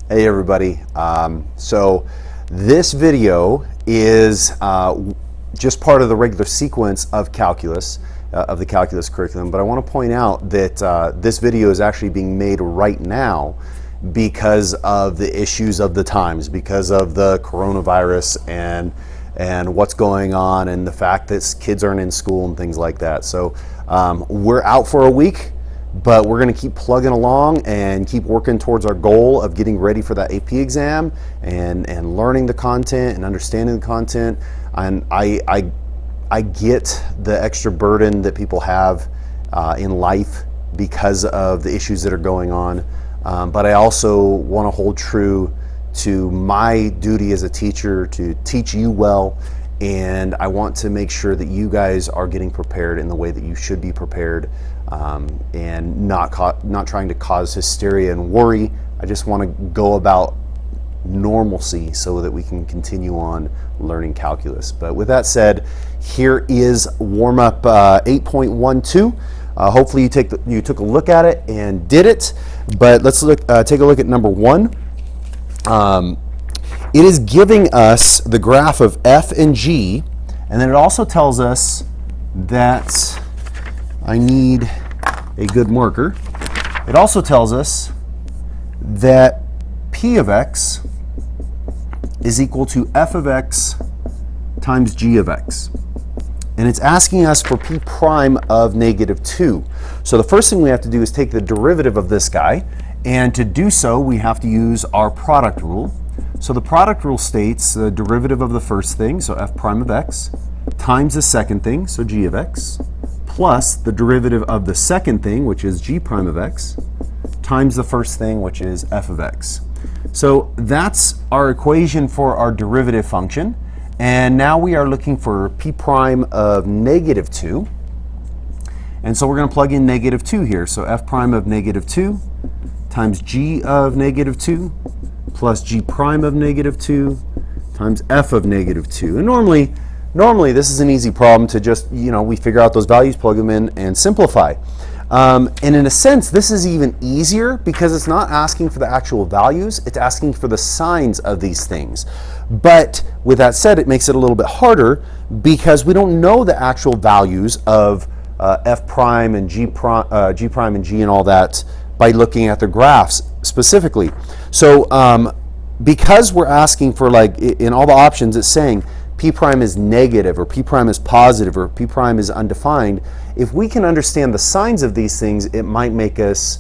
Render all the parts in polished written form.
Hey everybody. So this video is just part of the regular sequence of calculus, of the calculus curriculum, but I want to point out that this video is actually being made right now because of the issues of the times, because of the coronavirus and what's going on and the fact that kids aren't in school and things like that. So we're out for a week, but we're going to keep plugging along and keep working towards our goal of getting ready for that AP exam and learning the content and understanding the content. And I get the extra burden that people have in life because of the issues that are going on, but I also want to hold true to my duty as a teacher to teach you well, and I want to make sure that you guys are getting prepared in the way that you should be prepared, and not trying to cause hysteria and worry. I just want to go about normalcy so that we can continue on learning calculus. But with that said, here is warm-up 8.12. Hopefully you took a look at it and did it, but let's take a look at number 1. It is giving us the graph of f and g, and then it also tells us that I need a good marker. It also tells us that p of x is equal to f of x times g of x. And it's asking us for p prime of negative 2. So the first thing we have to do is take the derivative of this guy, and to do so we have to use our product rule. So the product rule states the derivative of the first thing, so f prime of x, times the second thing, so g of x, plus the derivative of the second thing, which is g prime of x, times the first thing, which is f of x. So that's our equation for our derivative function. And now we are looking for p prime of negative 2. And so we're going to plug in negative 2 here. So f prime of negative 2 times g of negative 2 plus g prime of negative 2 times f of negative 2. And normally this is an easy problem to just, we figure out those values, plug them in, and simplify. And in a sense, this is even easier because it's not asking for the actual values, it's asking for the signs of these things. But with that said, it makes it a little bit harder because we don't know the actual values of f prime and g prime and g and all that by looking at the graphs specifically. So because we're asking for, like, in all the options, it's saying p prime is negative or p prime is positive or p prime is undefined. If we can understand the signs of these things, it might make us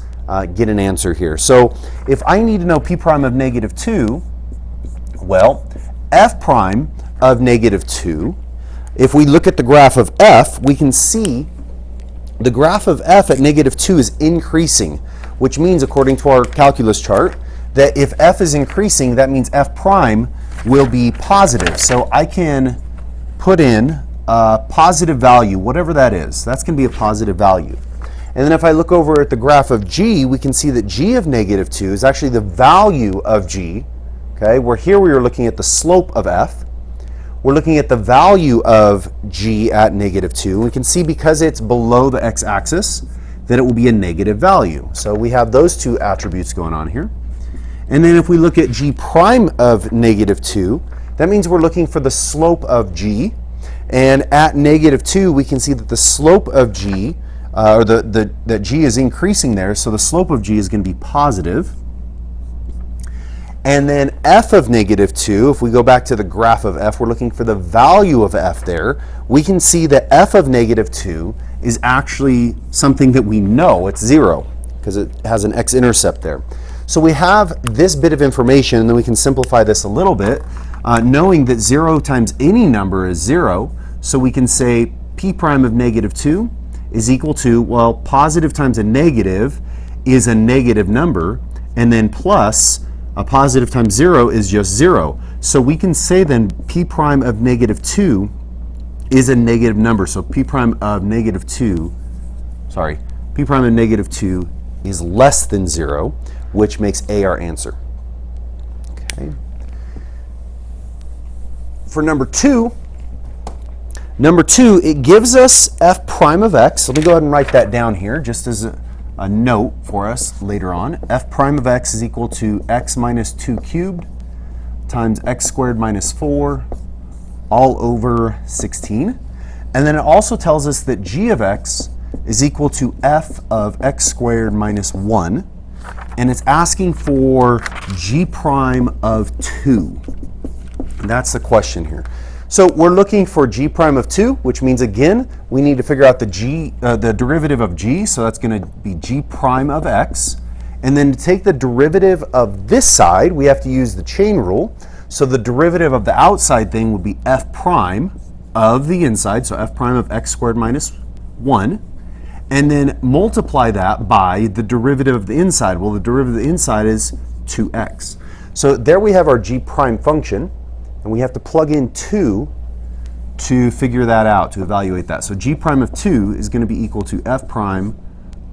get an answer here. So if I need to know p prime of negative 2, well, f prime of negative 2, if we look at the graph of f, we can see the graph of f at negative 2 is increasing, which means, according to our calculus chart, that if f is increasing, that means f prime will be positive. So I can put in a positive value, whatever that is. That's going to be a positive value. And then if I look over at the graph of g, we can see that g of negative 2 is actually the value of g. Okay, where here we are looking at the slope of f. We're looking at the value of g at negative 2. We can see because it's below the x-axis that it will be a negative value. So we have those two attributes going on here. And then if we look at g prime of negative 2, that means we're looking for the slope of g. And at negative 2, we can see that the slope of g, that g is increasing there, so the slope of g is going to be positive. And then f of negative 2, if we go back to the graph of f, we're looking for the value of f there. We can see that f of negative 2 is actually something that we know, it's 0, because it has an x-intercept there. So we have this bit of information, and then we can simplify this a little bit, knowing that 0 times any number is 0. So we can say p prime of negative 2 is equal to, well, positive times a negative is a negative number, and then plus a positive times 0 is just 0. So we can say then p prime of negative 2 is a negative number. So p prime of negative 2 is less than 0, which makes A our answer. Okay. For number 2, it gives us f prime of x. Let me go ahead and write that down here just as a note for us later on. F prime of x is equal to x minus 2 cubed times x squared minus 4 all over 16. And then it also tells us that g of x is equal to f of x squared minus 1. And it's asking for g prime of 2. And that's the question here. So we're looking for g prime of 2, which means, again, we need to figure out the derivative of g. So that's going to be g prime of x. And then to take the derivative of this side, we have to use the chain rule. So the derivative of the outside thing would be f prime of the inside, so f prime of x squared minus 1. And then multiply that by the derivative of the inside. Well, the derivative of the inside is 2x. So there we have our g prime function. And we have to plug in 2 to figure that out, to evaluate that. So g prime of 2 is going to be equal to f prime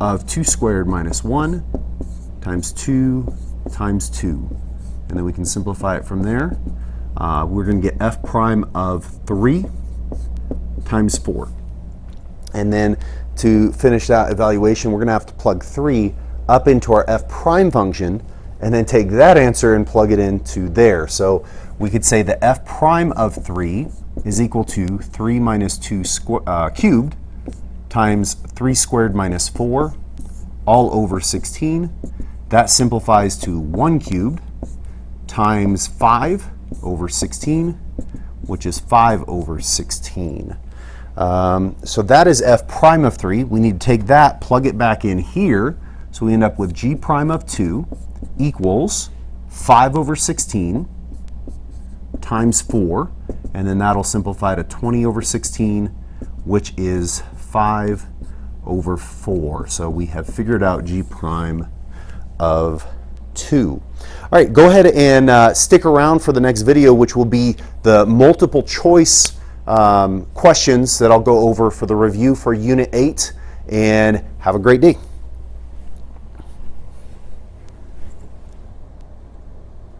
of 2 squared minus 1 times 2 times 2. And then we can simplify it from there. We're going to get f prime of 3 times 4. And then to finish that evaluation, we're going to have to plug 3 up into our f prime function and then take that answer and plug it into there. So we could say that f prime of 3 is equal to 3 minus 2 cubed times 3 squared minus 4 all over 16. That simplifies to 1 cubed times 5 over 16, which is 5 over 16. So that is f prime of 3. We need to take that, plug it back in here. So we end up with g prime of 2 equals 5 over 16 times 4, and then that'll simplify to 20 over 16, which is 5 over 4. So we have figured out g prime of 2. All right, go ahead and stick around for the next video, which will be the multiple choice questions that I'll go over for the review for Unit 8, and have a great day.